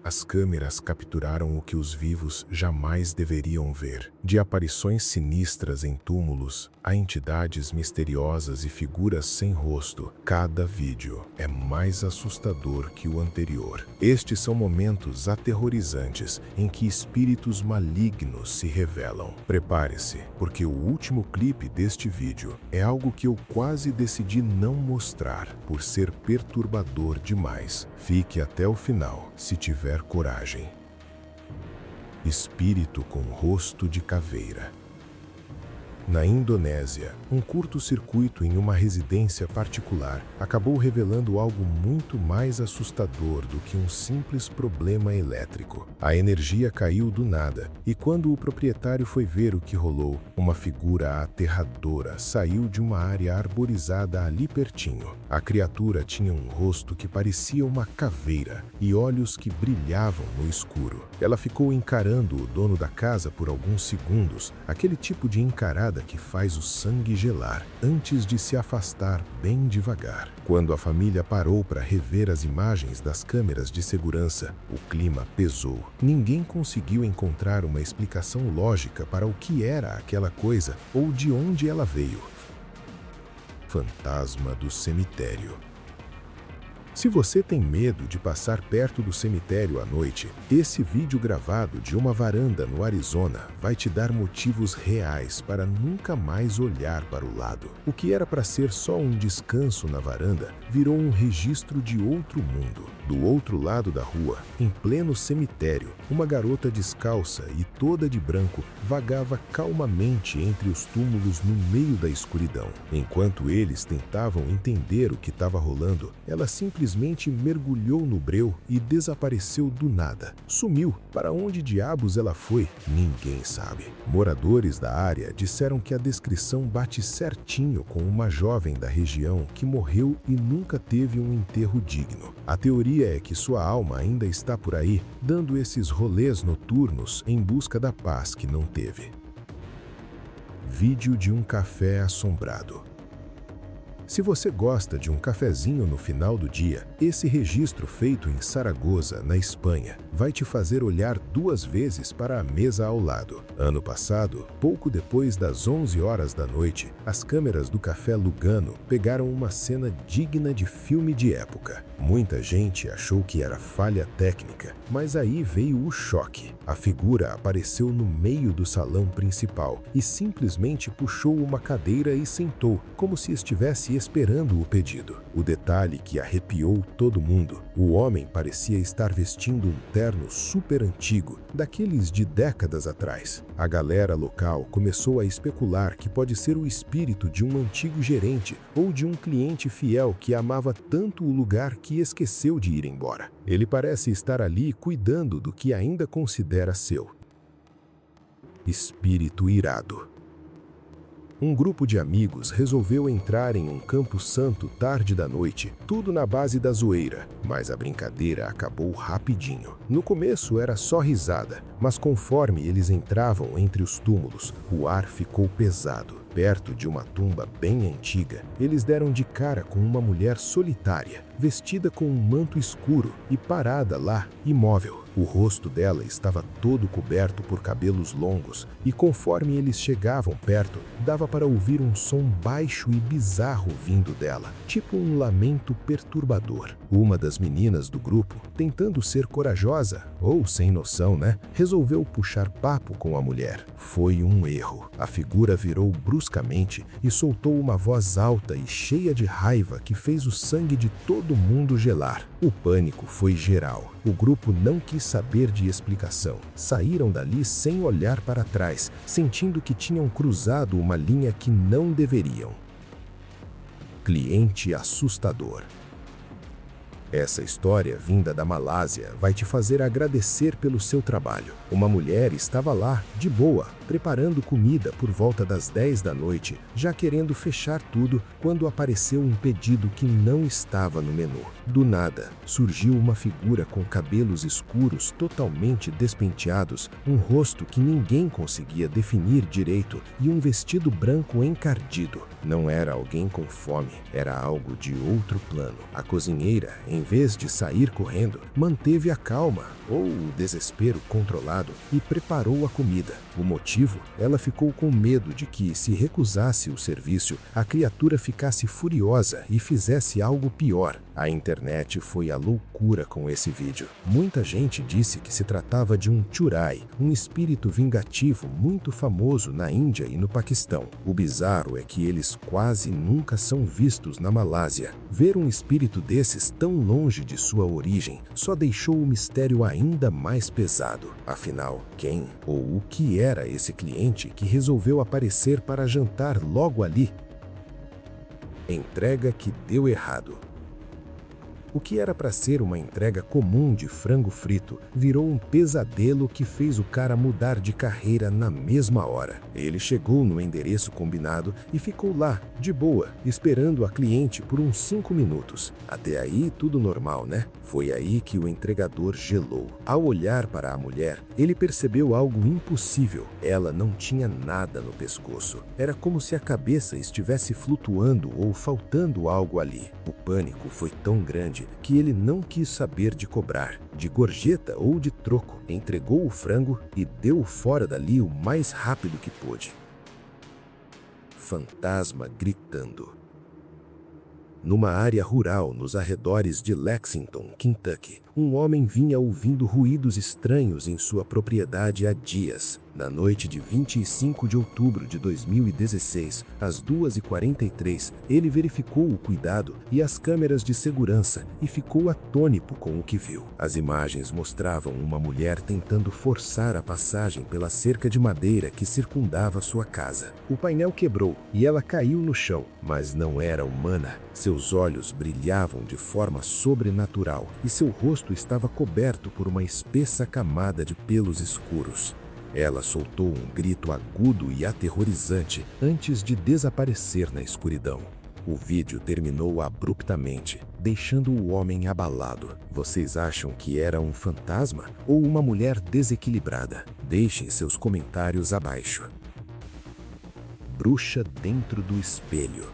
As câmeras capturaram o que os vivos jamais deveriam ver. De aparições sinistras em túmulos a entidades misteriosas e figuras sem rosto, cada vídeo é mais assustador que o anterior. Estes são momentos aterrorizantes em que espíritos malignos se revelam. Prepare-se, porque o último clipe deste vídeo é algo que eu quase decidi não mostrar por ser perturbador demais. Fique até o final, se tiver coragem. Espírito com rosto de caveira. Na Indonésia, um curto-circuito em uma residência particular acabou revelando algo muito mais assustador do que um simples problema elétrico. A energia caiu do nada e quando o proprietário foi ver o que rolou, uma figura aterradora saiu de uma área arborizada ali pertinho. A criatura tinha um rosto que parecia uma caveira e olhos que brilhavam no escuro. Ela ficou encarando o dono da casa por alguns segundos, aquele tipo de encarada que faz o sangue gelar, antes de se afastar bem devagar. Quando a família parou para rever as imagens das câmeras de segurança, o clima pesou. Ninguém conseguiu encontrar uma explicação lógica para o que era aquela coisa ou de onde ela veio. Fantasma do cemitério. Se você tem medo de passar perto do cemitério à noite, esse vídeo gravado de uma varanda no Arizona vai te dar motivos reais para nunca mais olhar para o lado. O que era para ser só um descanso na varanda virou um registro de outro mundo. Do outro lado da rua, em pleno cemitério, uma garota descalça e toda de branco vagava calmamente entre os túmulos no meio da escuridão. Enquanto eles tentavam entender o que estava rolando, ela simplesmente mergulhou no breu e desapareceu do nada. Sumiu. Para onde diabos ela foi? Ninguém sabe. Moradores da área disseram que a descrição bate certinho com uma jovem da região que morreu e nunca teve um enterro digno. A teoria é que sua alma ainda está por aí, dando esses rolês noturnos em busca da paz que não teve. Vídeo de um café assombrado. Se você gosta de um cafezinho no final do dia, esse registro feito em Saragoça, na Espanha, vai te fazer olhar duas vezes para a mesa ao lado. Ano passado, pouco depois das 11 horas da noite, as câmeras do Café Lugano pegaram uma cena digna de filme de época. Muita gente achou que era falha técnica, mas aí veio o choque. A figura apareceu no meio do salão principal e simplesmente puxou uma cadeira e sentou, como se estivesse esperando o pedido. O detalhe que arrepiou todo mundo: o homem parecia estar vestindo um terno super antigo, daqueles de décadas atrás. A galera local começou a especular que pode ser o espírito de um antigo gerente ou de um cliente fiel que amava tanto o lugar que esqueceu de ir embora. Ele parece estar ali cuidando do que ainda considera seu. Espírito irado. Um grupo de amigos resolveu entrar em um campo santo tarde da noite, tudo na base da zoeira, mas a brincadeira acabou rapidinho. No começo era só risada, mas conforme eles entravam entre os túmulos, o ar ficou pesado. Perto de uma tumba bem antiga, eles deram de cara com uma mulher solitária, vestida com um manto escuro e parada lá, imóvel. O rosto dela estava todo coberto por cabelos longos e conforme eles chegavam perto, dava para ouvir um som baixo e bizarro vindo dela, tipo um lamento perturbador. Uma das meninas do grupo, tentando ser corajosa, ou sem noção, né, resolveu puxar papo com a mulher. Foi um erro. A figura virou bruscamente e soltou uma voz alta e cheia de raiva que fez o sangue de todo mundo gelar. O pânico foi geral. O grupo não quis saber de explicação. Saíram dali sem olhar para trás, sentindo que tinham cruzado uma linha que não deveriam. Cliente assustador. Essa história vinda da Malásia vai te fazer agradecer pelo seu trabalho. Uma mulher estava lá, de boa, preparando comida por volta das 10 da noite, já querendo fechar tudo, quando apareceu um pedido que não estava no menu. Do nada, surgiu uma figura com cabelos escuros totalmente despenteados, um rosto que ninguém conseguia definir direito e um vestido branco encardido. Não era alguém com fome, era algo de outro plano. A cozinheira, em vez de sair correndo, manteve a calma, ou o desespero controlado, e preparou a comida. O motivo? Ela ficou com medo de que, se recusasse o serviço, a criatura ficasse furiosa e fizesse algo pior. A internet foi à loucura com esse vídeo. Muita gente disse que se tratava de um churai, um espírito vingativo muito famoso na Índia e no Paquistão. O bizarro é que eles quase nunca são vistos na Malásia. Ver um espírito desses tão longe de sua origem só deixou o mistério ainda mais pesado. Afinal, quem ou o que era esse cliente que resolveu aparecer para jantar logo ali? Entrega que deu errado. O que era para ser uma entrega comum de frango frito virou um pesadelo que fez o cara mudar de carreira na mesma hora. Ele chegou no endereço combinado e ficou lá, de boa, esperando a cliente por uns 5 minutos. Até aí tudo normal, né? Foi aí que o entregador gelou. Ao olhar para a mulher, ele percebeu algo impossível. Ela não tinha nada no pescoço. Era como se a cabeça estivesse flutuando ou faltando algo ali. O pânico foi tão grande que ele não quis saber de cobrar, de gorjeta ou de troco. Entregou o frango e deu fora dali o mais rápido que pôde. Fantasma gritando. Numa área rural nos arredores de Lexington, Kentucky, um homem vinha ouvindo ruídos estranhos em sua propriedade há dias. Na noite de 25 de outubro de 2016, às 2h43, ele verificou o cuidado e as câmeras de segurança e ficou atônito com o que viu. As imagens mostravam uma mulher tentando forçar a passagem pela cerca de madeira que circundava sua casa. O painel quebrou e ela caiu no chão, mas não era humana. Seus olhos brilhavam de forma sobrenatural e seu rosto estava coberto por uma espessa camada de pelos escuros. Ela soltou um grito agudo e aterrorizante antes de desaparecer na escuridão. O vídeo terminou abruptamente, deixando o homem abalado. Vocês acham que era um fantasma ou uma mulher desequilibrada? Deixem seus comentários abaixo. Bruxa dentro do espelho.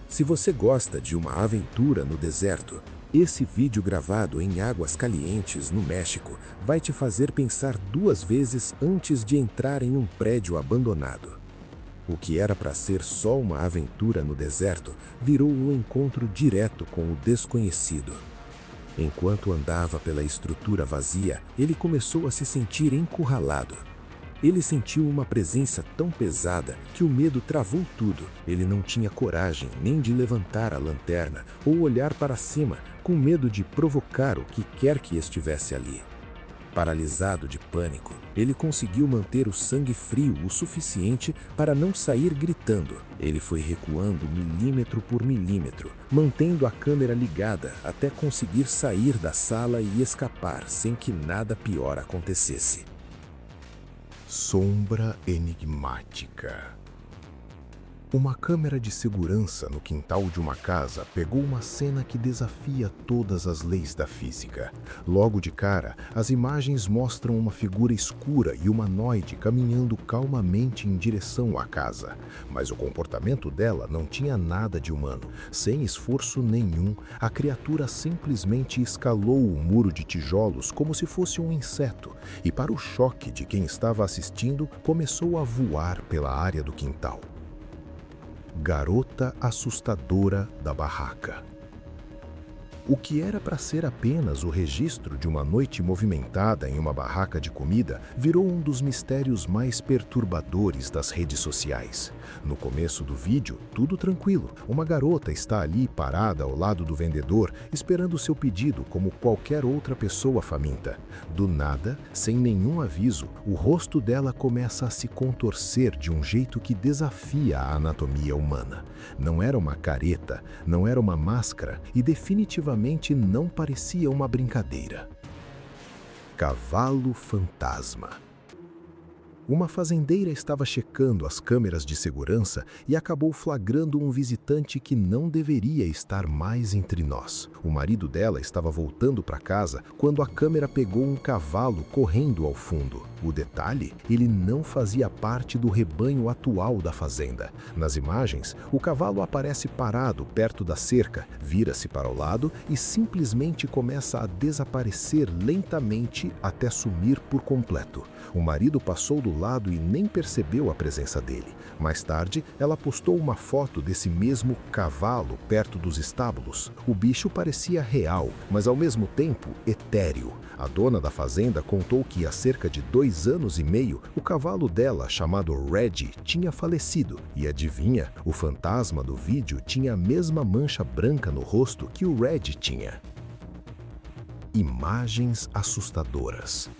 Se você gosta de uma aventura no deserto, esse vídeo gravado em águas calientes no México vai te fazer pensar 2 vezes antes de entrar em um prédio abandonado. O que era para ser só uma aventura no deserto virou um encontro direto com o desconhecido. Enquanto andava pela estrutura vazia, ele começou a se sentir encurralado. Ele sentiu uma presença tão pesada que o medo travou tudo. Ele não tinha coragem nem de levantar a lanterna ou olhar para cima, com medo de provocar o que quer que estivesse ali. Paralisado de pânico, ele conseguiu manter o sangue frio o suficiente para não sair gritando. Ele foi recuando milímetro por milímetro, mantendo a câmera ligada até conseguir sair da sala e escapar sem que nada pior acontecesse. Sombra enigmática. Uma câmera de segurança no quintal de uma casa pegou uma cena que desafia todas as leis da física. Logo de cara, as imagens mostram uma figura escura e humanoide caminhando calmamente em direção à casa. Mas o comportamento dela não tinha nada de humano. Sem esforço nenhum, a criatura simplesmente escalou o muro de tijolos como se fosse um inseto e, para o choque de quem estava assistindo, começou a voar pela área do quintal. Garota assustadora da barraca. O que era para ser apenas o registro de uma noite movimentada em uma barraca de comida virou um dos mistérios mais perturbadores das redes sociais. No começo do vídeo, tudo tranquilo. Uma garota está ali parada ao lado do vendedor, esperando seu pedido como qualquer outra pessoa faminta. Do nada, sem nenhum aviso, o rosto dela começa a se contorcer de um jeito que desafia a anatomia humana. Não era uma careta, não era uma máscara e definitivamente não parecia uma brincadeira. Cavalo fantasma. Uma fazendeira estava checando as câmeras de segurança e acabou flagrando um visitante que não deveria estar mais entre nós. O marido dela estava voltando para casa quando a câmera pegou um cavalo correndo ao fundo. O detalhe, ele não fazia parte do rebanho atual da fazenda. Nas imagens, o cavalo aparece parado perto da cerca, vira-se para o lado e simplesmente começa a desaparecer lentamente até sumir por completo. O marido passou do lado e nem percebeu a presença dele. Mais tarde, ela postou uma foto desse mesmo cavalo perto dos estábulos. O bicho parecia real, mas ao mesmo tempo etéreo. A dona da fazenda contou que há cerca de 2 anos e meio, o cavalo dela, chamado Red, tinha falecido. E adivinha, o fantasma do vídeo tinha a mesma mancha branca no rosto que o Red tinha. Imagens assustadoras.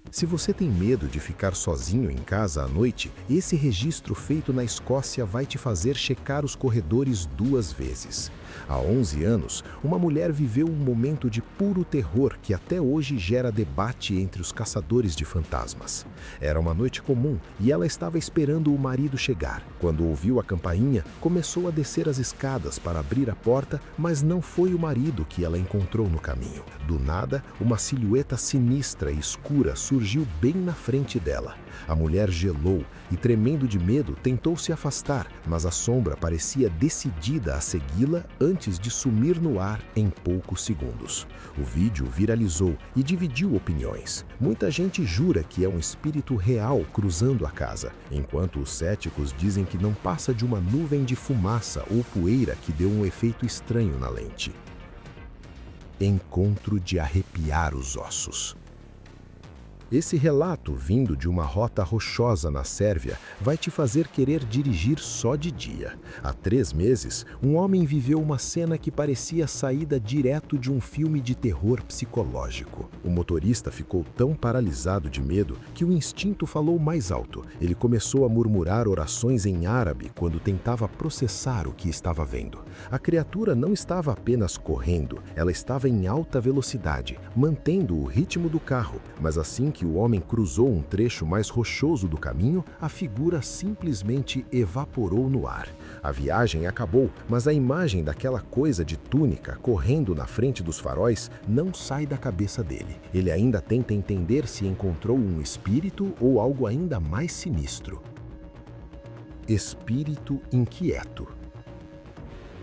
Se você tem medo de ficar sozinho em casa à noite, esse registro feito na Escócia vai te fazer checar os corredores 2 vezes. Há 11 anos, uma mulher viveu um momento de puro terror que até hoje gera debate entre os caçadores de fantasmas. Era uma noite comum e ela estava esperando o marido chegar. Quando ouviu a campainha, começou a descer as escadas para abrir a porta, mas não foi o marido que ela encontrou no caminho. Do nada, uma silhueta sinistra e escura surgiu bem na frente dela. A mulher gelou e, tremendo de medo, tentou se afastar, mas a sombra parecia decidida a segui-la antes de sumir no ar em poucos segundos. O vídeo viralizou e dividiu opiniões. Muita gente jura que é um espírito real cruzando a casa, enquanto os céticos dizem que não passa de uma nuvem de fumaça ou poeira que deu um efeito estranho na lente. Encontro de arrepiar os ossos. Esse relato, vindo de uma rota rochosa na Sérvia, vai te fazer querer dirigir só de dia. Há 3 meses, um homem viveu uma cena que parecia saída direto de um filme de terror psicológico. O motorista ficou tão paralisado de medo que o instinto falou mais alto. Ele começou a murmurar orações em árabe quando tentava processar o que estava vendo. A criatura não estava apenas correndo, ela estava em alta velocidade, mantendo o ritmo do carro, mas assim que o homem cruzou um trecho mais rochoso do caminho, a figura simplesmente evaporou no ar. A viagem acabou, mas a imagem daquela coisa de túnica correndo na frente dos faróis não sai da cabeça dele. Ele ainda tenta entender se encontrou um espírito ou algo ainda mais sinistro. Espírito inquieto.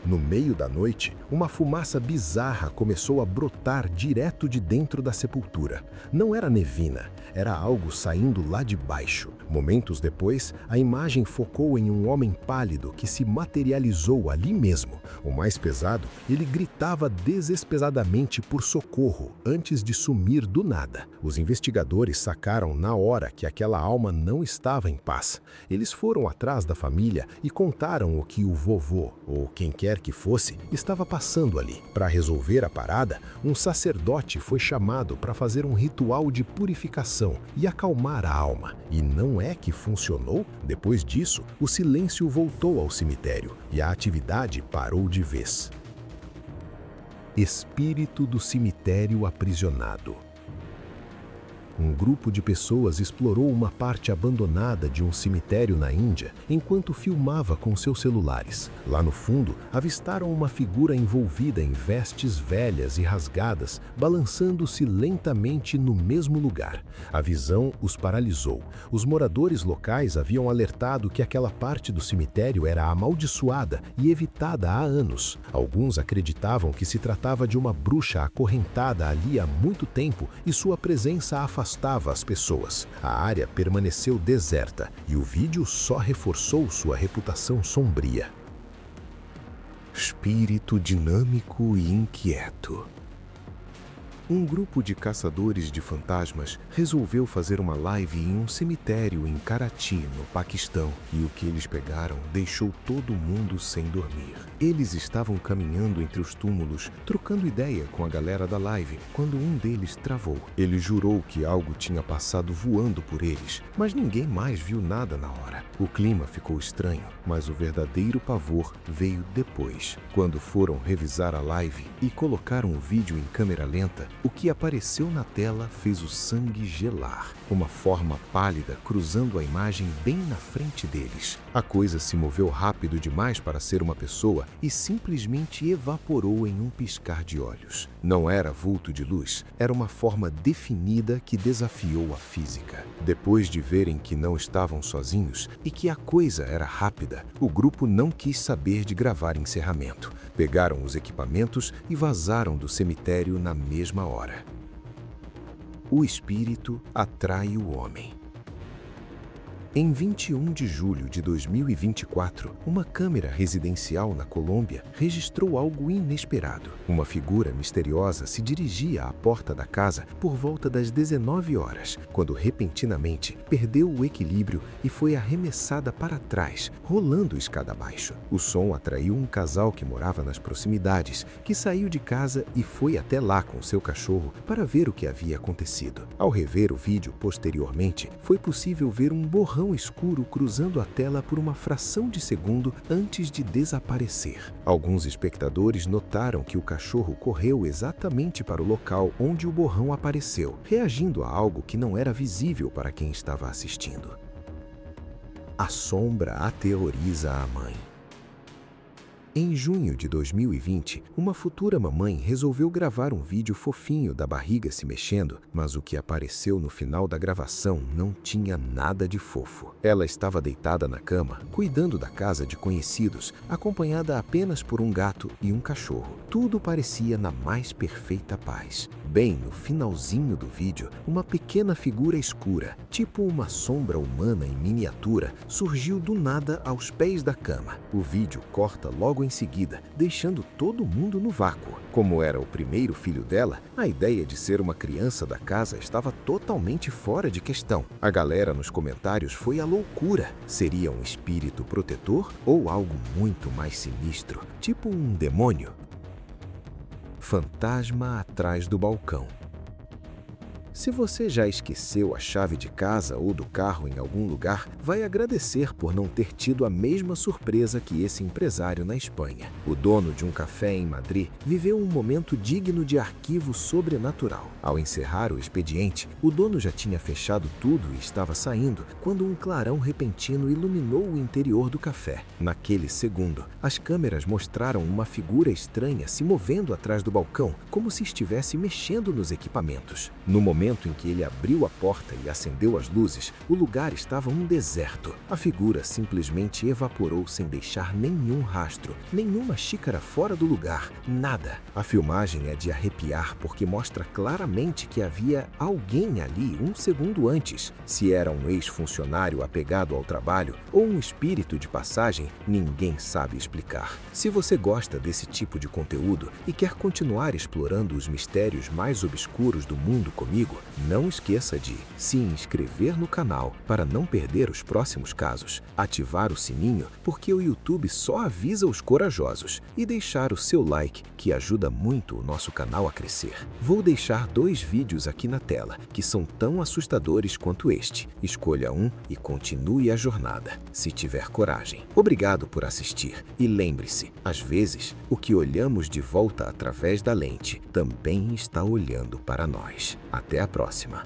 No meio da noite, uma fumaça bizarra começou a brotar direto de dentro da sepultura. Não era nevina, era algo saindo lá de baixo. Momentos depois, a imagem focou em um homem pálido que se materializou ali mesmo. O mais pesado, ele gritava desesperadamente por socorro antes de sumir do nada. Os investigadores sacaram na hora que aquela alma não estava em paz. Eles foram atrás da família e contaram o que o vovô, ou quem quer que fosse, estava passando ali. Para resolver a parada, um sacerdote foi chamado para fazer um ritual de purificação e acalmar a alma. E não é que funcionou? Depois disso, o silêncio voltou ao cemitério e a atividade parou de vez. Espírito do cemitério aprisionado. Um grupo de pessoas explorou uma parte abandonada de um cemitério na Índia enquanto filmava com seus celulares. Lá no fundo, avistaram uma figura envolvida em vestes velhas e rasgadas, balançando-se lentamente no mesmo lugar. A visão os paralisou. Os moradores locais haviam alertado que aquela parte do cemitério era amaldiçoada e evitada há anos. Alguns acreditavam que se tratava de uma bruxa acorrentada ali há muito tempo e sua presença afastava as pessoas. A área permaneceu deserta e o vídeo só reforçou sua reputação sombria. Espírito dinâmico e inquieto. Um grupo de caçadores de fantasmas resolveu fazer uma live em um cemitério em Karachi, no Paquistão, e o que eles pegaram deixou todo mundo sem dormir. Eles estavam caminhando entre os túmulos, trocando ideia com a galera da live, quando um deles travou. Ele jurou que algo tinha passado voando por eles, mas ninguém mais viu nada na hora. O clima ficou estranho, mas o verdadeiro pavor veio depois. Quando foram revisar a live e colocaram o vídeo em câmera lenta, o que apareceu na tela fez o sangue gelar. Uma forma pálida cruzando a imagem bem na frente deles. A coisa se moveu rápido demais para ser uma pessoa e simplesmente evaporou em um piscar de olhos. Não era vulto de luz, era uma forma definida que desafiou a física. Depois de verem que não estavam sozinhos e que a coisa era rápida, o grupo não quis saber de gravar encerramento. Pegaram os equipamentos e vazaram do cemitério na mesma hora. O espírito atrai o homem. Em 21 de julho de 2024, uma câmera residencial na Colômbia registrou algo inesperado. Uma figura misteriosa se dirigia à porta da casa por volta das 19 horas, quando repentinamente perdeu o equilíbrio e foi arremessada para trás, rolando escada abaixo. O som atraiu um casal que morava nas proximidades, que saiu de casa e foi até lá com seu cachorro para ver o que havia acontecido. Ao rever o vídeo posteriormente, foi possível ver um borrão escuro cruzando a tela por uma fração de segundo antes de desaparecer. Alguns espectadores notaram que o cachorro correu exatamente para o local onde o borrão apareceu, reagindo a algo que não era visível para quem estava assistindo. A sombra aterroriza a mãe. Em junho de 2020, uma futura mamãe resolveu gravar um vídeo fofinho da barriga se mexendo, mas o que apareceu no final da gravação não tinha nada de fofo. Ela estava deitada na cama, cuidando da casa de conhecidos, acompanhada apenas por um gato e um cachorro. Tudo parecia na mais perfeita paz. Bem no finalzinho do vídeo, uma pequena figura escura, tipo uma sombra humana em miniatura, surgiu do nada aos pés da cama. O vídeo corta logo em seguida, deixando todo mundo no vácuo. Como era o primeiro filho dela, a ideia de ser uma criança da casa estava totalmente fora de questão. A galera nos comentários foi à loucura. Seria um espírito protetor ou algo muito mais sinistro, tipo um demônio? Fantasma atrás do balcão. Se você já esqueceu a chave de casa ou do carro em algum lugar, vai agradecer por não ter tido a mesma surpresa que esse empresário na Espanha. O dono de um café em Madrid viveu um momento digno de arquivo sobrenatural. Ao encerrar o expediente, o dono já tinha fechado tudo e estava saindo quando um clarão repentino iluminou o interior do café. Naquele segundo, as câmeras mostraram uma figura estranha se movendo atrás do balcão, como se estivesse mexendo nos equipamentos. No momento em que ele abriu a porta e acendeu as luzes, o lugar estava um deserto. A figura simplesmente evaporou sem deixar nenhum rastro, nenhuma xícara fora do lugar, nada. A filmagem é de arrepiar porque mostra claramente que havia alguém ali um segundo antes. Se era um ex-funcionário apegado ao trabalho ou um espírito de passagem, ninguém sabe explicar. Se você gosta desse tipo de conteúdo e quer continuar explorando os mistérios mais obscuros do mundo comigo, não esqueça de se inscrever no canal para não perder os próximos casos, ativar o sininho porque o YouTube só avisa os corajosos e deixar o seu like que ajuda muito o nosso canal a crescer. Vou deixar 2 vídeos aqui na tela que são tão assustadores quanto este. Escolha um e continue a jornada, se tiver coragem. Obrigado por assistir e lembre-se, às vezes, o que olhamos de volta através da lente também está olhando para nós. Até a próxima.